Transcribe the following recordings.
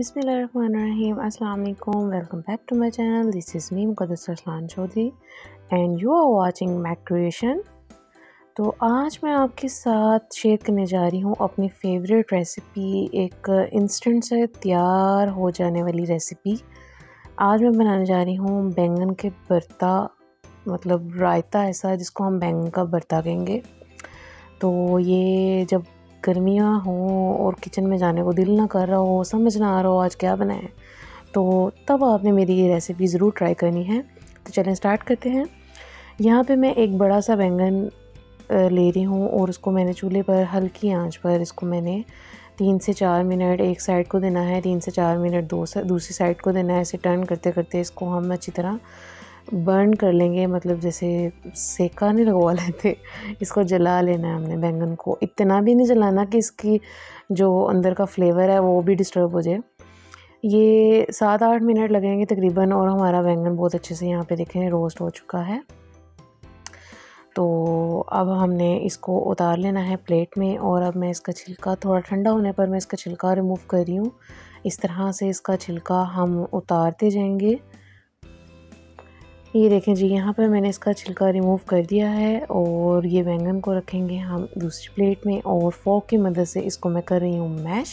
Bismillahirrahmanirrahim. Assalamu alaikum. Welcome back to my channel. This is me मुक़द्दस Arsalan Chaudhary and you are watching Mac Creation. तो आज मैं आपके साथ share करने जा रही हूँ अपनी फेवरेट रेसिपी, एक इंस्टेंट से तैयार हो जाने वाली रेसिपी। आज मैं बनाने जा रही हूँ बैंगन के भरता, मतलब रायता ऐसा जिसको हम बैंगन का भरता कहेंगे। तो ये जब गर्मियाँ हों और किचन में जाने को दिल ना कर रहा हो, समझ ना आ रहा हो आज क्या बनाएं, तो तब आपने मेरी ये रेसिपी ज़रूर ट्राई करनी है। तो चलें स्टार्ट करते हैं। यहाँ पे मैं एक बड़ा सा बैंगन ले रही हूँ और उसको मैंने चूल्हे पर हल्की आंच पर इसको मैंने 3 से 4 मिनट एक साइड को देना है, 3 से 4 मिनट दूसरी साइड को देना है। ऐसे टर्न करते करते इसको हम अच्छी तरह बर्न कर लेंगे, मतलब जैसे सेका नहीं लगवा लेते, इसको जला लेना है हमने बैंगन को। इतना भी नहीं जलाना कि इसकी जो अंदर का फ्लेवर है वो भी डिस्टर्ब हो जाए। ये 7-8 मिनट लगेंगे तकरीबन और हमारा बैंगन बहुत अच्छे से यहाँ पे देखें रोस्ट हो चुका है। तो अब हमने इसको उतार लेना है प्लेट में और अब मैं इसका छिलका थोड़ा ठंडा होने पर मैं इसका छिलका रिमूव कर रही हूँ। इस तरह से इसका छिलका हम उतारते जाएंगे। ये देखें जी, यहाँ पर मैंने इसका छिलका रिमूव कर दिया है और ये बैंगन को रखेंगे हम दूसरी प्लेट में और फोर्क की मदद से इसको मैं कर रही हूँ मैश।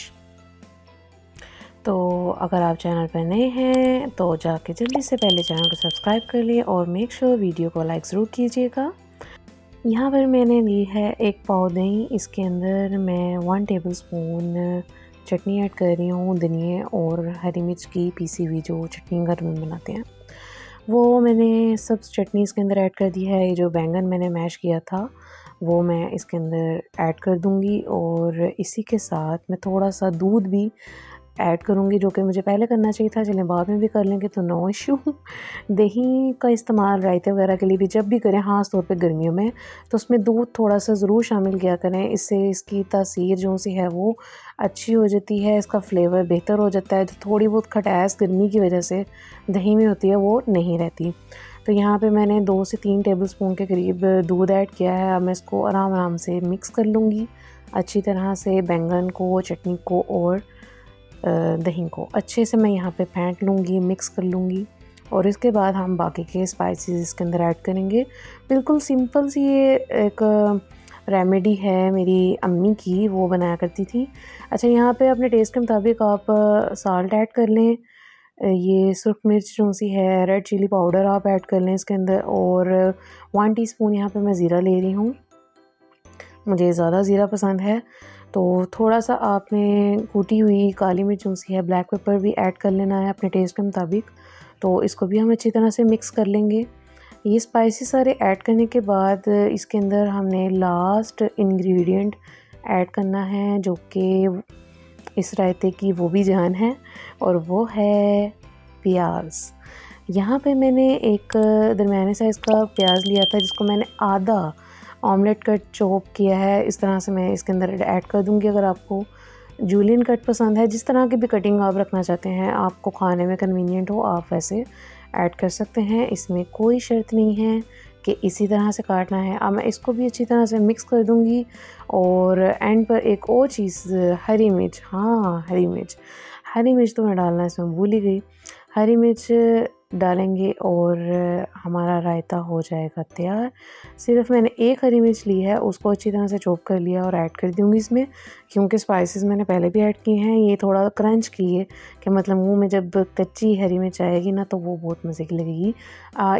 तो अगर आप चैनल पर नए हैं तो जाके जल्दी से पहले चैनल को सब्सक्राइब कर लिए और मेक श्योर वीडियो को लाइक ज़रूर कीजिएगा। यहाँ पर मैंने ली है 1 पाव दही, इसके अंदर मैं 1 टेबलस्पून चटनी ऐड कर रही हूँ, धनिया और हरी मिर्च की पीसी हुई जो चटनी घर में बनाते हैं वो मैंने सब चटनी इसके अंदर ऐड कर दी है। ये जो बैंगन मैंने मैश किया था वो मैं इसके अंदर ऐड कर दूंगी और इसी के साथ मैं थोड़ा सा दूध भी ऐड करूंगी, जो कि मुझे पहले करना चाहिए था, चलें बाद में भी कर लेंगे तो नो इशू। दही का इस्तेमाल रायते वगैरह के लिए भी जब भी करें, ख़ास तौर पे गर्मियों में, तो उसमें दूध थोड़ा सा ज़रूर शामिल किया करें। इससे इसकी तासीर जो सी है वो अच्छी हो जाती है, इसका फ्लेवर बेहतर हो जाता है। जो थोड़ी बहुत खटास गर्मी की वजह से दही में होती है वो नहीं रहती। तो यहाँ पे मैंने 2 से 3 टेबलस्पून के करीब दूध ऐड किया है। अब मैं इसको आराम आराम से मिक्स कर लूँगी अच्छी तरह से, बैंगन को, चटनी को और दही को अच्छे से मैं यहाँ पे फेंट लूँगी, मिक्स कर लूँगी और इसके बाद हम बाकी के स्पाइसेस इसके अंदर ऐड करेंगे। बिल्कुल सिंपल सी ये एक रेमेडी है मेरी अम्मी की, वो बनाया करती थी। अच्छा, यहाँ पे अपने टेस्ट के मुताबिक आप साल्ट ऐड कर लें। ये सुर्ख मिर्च जो सी है, रेड चिली पाउडर आप ऐड कर लें इसके अंदर और 1 टीस्पून यहाँ पे मैं ज़ीरा ले रही हूँ, मुझे ज़्यादा ज़ीरा पसंद है। तो थोड़ा सा आपने कूटी हुई काली मिर्च जो सी है, ब्लैक पेपर भी ऐड कर लेना है अपने टेस्ट के मुताबिक। तो इसको भी हम अच्छी तरह से मिक्स कर लेंगे। ये स्पाइसेस सारे ऐड करने के बाद इसके अंदर हमने लास्ट इंग्रेडिएंट ऐड करना है जो कि इस रायते की वो भी जान है और वो है प्याज। यहाँ पे मैंने एक दरमियाने साइज़ का प्याज लिया था जिसको मैंने आधा ऑमलेट कट चॉप किया है। इस तरह से मैं इसके अंदर ऐड कर दूंगी। अगर आपको जूलियन कट पसंद है, जिस तरह की भी कटिंग आप रखना चाहते हैं, आपको खाने में कन्वीनियंट हो, आप वैसे ऐड कर सकते हैं। इसमें कोई शर्त नहीं है कि इसी तरह से काटना है। अब मैं इसको भी अच्छी तरह से मिक्स कर दूंगी और एंड पर एक और चीज़, हरी मिर्च। हाँ, हरी मिर्च तो मैं डालना इसमें भूल ही गई। हरी मिर्च डालेंगे और हमारा रायता हो जाएगा तैयार। सिर्फ मैंने 1 हरी मिर्च ली है, उसको अच्छी तरह से चॉप कर लिया और ऐड कर दूँगी इसमें, क्योंकि स्पाइसेस मैंने पहले भी ऐड किए हैं। ये थोड़ा क्रंच के लिए कि मतलब मुंह में जब कच्ची हरी मिर्च आएगी ना तो वो बहुत मज़े की लगेगी।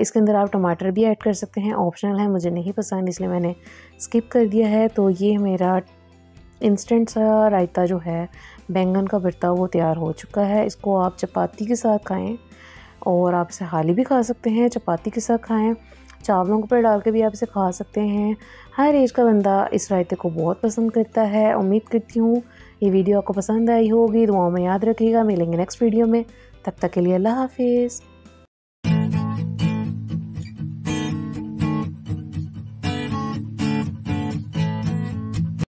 इसके अंदर आप टमाटर भी ऐड कर सकते हैं, ऑप्शनल है, मुझे नहीं पसंद इसलिए मैंने स्किप कर दिया है। तो ये मेरा इंस्टेंट सा रायता जो है बैंगन का भरता वो तैयार हो चुका है। इसको आप चपाती के साथ खाएं और आप इसे खाली भी खा सकते हैं, चपाती के साथ खाएं, चावलों के ऊपर डाल के भी आप इसे खा सकते हैं। हर एज का बंदा इस रायते को बहुत पसंद करता है। उम्मीद करती हूँ ये वीडियो आपको पसंद आई होगी। दुआओं में याद रखिएगा। मिलेंगे नेक्स्ट वीडियो में, तब तक के लिए अल्लाह हाफिज़।